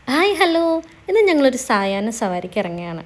Hi hello. ഇന്ന് ഞങ്ങളൊരു സായാഹ്ന സവാരിക്ക് ഇറങ്ങുകയാണ്.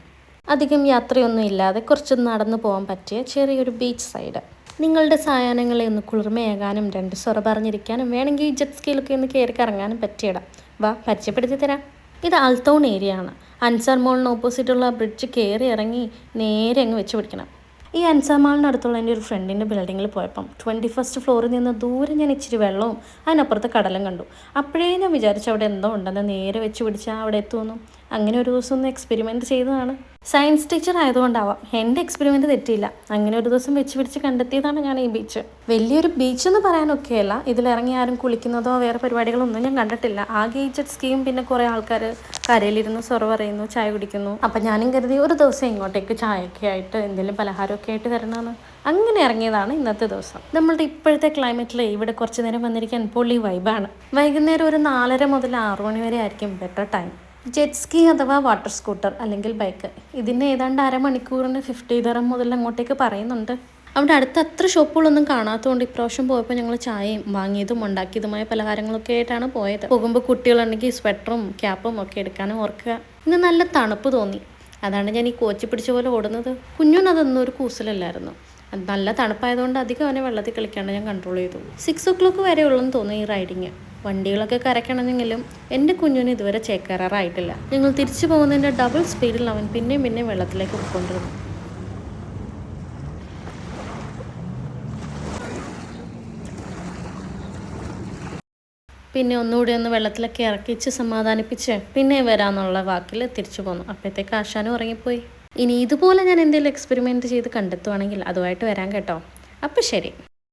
അധികം യാത്രയൊന്നും ഇല്ലാതെ കുറച്ച് നടന്നു പോകാൻ പറ്റിയ ചെറിയൊരു ബീച്ച് സൈഡ്. നിങ്ങളുടെ സായാഹ്നങ്ങളെ ഒന്ന് കുളിർമയേകാനും രണ്ട് സൊറ പറഞ്ഞിരിക്കാനും വേണമെങ്കിൽ ഈ ജെറ്റ് സ്കീലൊക്കെ ഒന്ന് കയറി കറങ്ങാനും പറ്റിയിടാം. വാ, പരിചയപ്പെടുത്തി തരാം. ഇത് അൽത്തൗൺ ഏരിയ ആണ്. അൻസാർ മോളിന് ഓപ്പോസിറ്റുള്ള ബ്രിഡ്ജ് കയറി ഇറങ്ങി നേരെ അങ്ങ് വെച്ച് പിടിക്കണം. ഈ അൻസാർ മാളിനടുത്തുള്ള എൻ്റെ ഒരു ഫ്രണ്ടിൻ്റെ ബിൽഡിങ്ങിൽ പോയപ്പം 21st ഫ്ലോറിൽ നിന്ന് ദൂരെ ഞാൻ ഇച്ചിരി വെള്ളവും അതിനപ്പുറത്ത് കടലും കണ്ടു. അപ്പോഴേ ഞാൻ വിചാരിച്ചു അവിടെ എന്തോ ഉണ്ടെന്ന്, നേരെ വെച്ച് പിടിച്ചാൽ അവിടെ എത്തുമെന്നു. അങ്ങനെ ഒരു ദിവസം ഒന്ന് എക്സ്പെരിമെൻറ്റ് ചെയ്തതാണ്. സയൻസ് ടീച്ചർ ആയതുകൊണ്ടാവാം എൻ്റെ എക്സ്പെരിമെൻറ്റ് തെറ്റിയില്ല. അങ്ങനെ ഒരു ദിവസം വെച്ച് പിടിച്ച് കണ്ടെത്തിയതാണ് ഞാൻ ഈ ബീച്ച്. വലിയൊരു ബീച്ച് എന്ന് പറയാനൊക്കെയല്ല, ഇതിലിറങ്ങി ആരും കുളിക്കുന്നതോ വേറെ പരിപാടികളൊന്നും ഞാൻ കണ്ടിട്ടില്ല. ആകെ ഈ ജെറ്റ് സ്കീയും പിന്നെ കുറേ ആൾക്കാർ കരയിലിരുന്ന് സൊറ പറയുന്നു, ചായ കുടിക്കുന്നു. അപ്പം ഞാനും കരുതി ഒരു ദിവസം ഇങ്ങോട്ടേക്ക് ചായയൊക്കെ ആയിട്ട് എന്തെങ്കിലും പലഹാരമൊക്കെ ആയിട്ട് തരണമെന്ന്. അങ്ങനെ ഇറങ്ങിയതാണ് ഇന്നത്തെ ദിവസം. നമ്മളുടെ ഇപ്പോഴത്തെ ക്ലൈമറ്റിൽ ഇവിടെ കുറച്ച് നേരം വന്നിരിക്കാൻ പൊളി വൈബാണ്. വൈകുന്നേരം ഒരു 4:30 മുതൽ 6 മണി വരെ ആയിരിക്കും ബെറ്റർ ടൈം. ജെറ്റ് സ്കീ അഥവാ വാട്ടർ സ്കൂട്ടർ അല്ലെങ്കിൽ ബൈക്ക്, ഇതിന് ഏതാണ്ട് അരമണിക്കൂറിന് 50 ദിർഹം മുതൽ അങ്ങോട്ടേക്ക് പറയുന്നുണ്ട്. അവിടെ അടുത്ത് അത്ര ഷോപ്പുകളൊന്നും കാണാത്തതുകൊണ്ട് ഇപ്രാവശ്യം പോയപ്പോൾ ഞങ്ങൾ ചായയും വാങ്ങിയതും ഉണ്ടാക്കിയതുമായ പലഹാരങ്ങളൊക്കെ ആയിട്ടാണ് പോയത്. പോകുമ്പോൾ കുട്ടികളുണ്ടെങ്കിൽ സ്വെറ്ററും ക്യാപ്പും ഒക്കെ എടുക്കാനും ഓർക്കുക. ഇന്ന് നല്ല തണുപ്പ് തോന്നി, അതാണ് ഞാൻ ഈ കോച്ചി പിടിച്ച പോലെ ഓടുന്നത്. കുഞ്ഞുനതൊന്നും ഒരു കൂസലല്ലായിരുന്നു. നല്ല തണുപ്പായതുകൊണ്ട് അധികം അവനെ വെള്ളത്തിൽ കളിക്കാണ്ട് ഞാൻ കൺട്രോൾ ചെയ്തു. 6 o'clock വരെ ഉള്ളെന്ന് തോന്നി ഈ റൈഡിങ്. വണ്ടികളൊക്കെ കരയ്ക്കണമെങ്കിലും എൻ്റെ കുഞ്ഞിന് ഇതുവരെ ചേക്കേറാറായിട്ടില്ല. ഞങ്ങൾ തിരിച്ചു പോകുന്നതിൻ്റെ ഡബിൾ സ്പീഡിൽ അവൻ പിന്നെയും വെള്ളത്തിലേക്ക് പോയിക്കൊണ്ടിരുന്നു. പിന്നെ ഒന്നുകൂടി ഒന്ന് വെള്ളത്തിലൊക്കെ ഇറക്കിച്ച് സമാധാനിപ്പിച്ച് പിന്നെ വരാമെന്നുള്ള വാക്കിൽ തിരിച്ചു പോന്നു. അപ്പോഴത്തേക്ക് ആശാനും ഉറങ്ങിപ്പോയി. ഇനി ഇതുപോലെ ഞാൻ എന്തെങ്കിലും എക്സ്പെരിമെൻറ്റ് ചെയ്ത് കണ്ടെത്തുവാണെങ്കിൽ അതുമായിട്ട് വരാം കേട്ടോ. അപ്പം ശരി.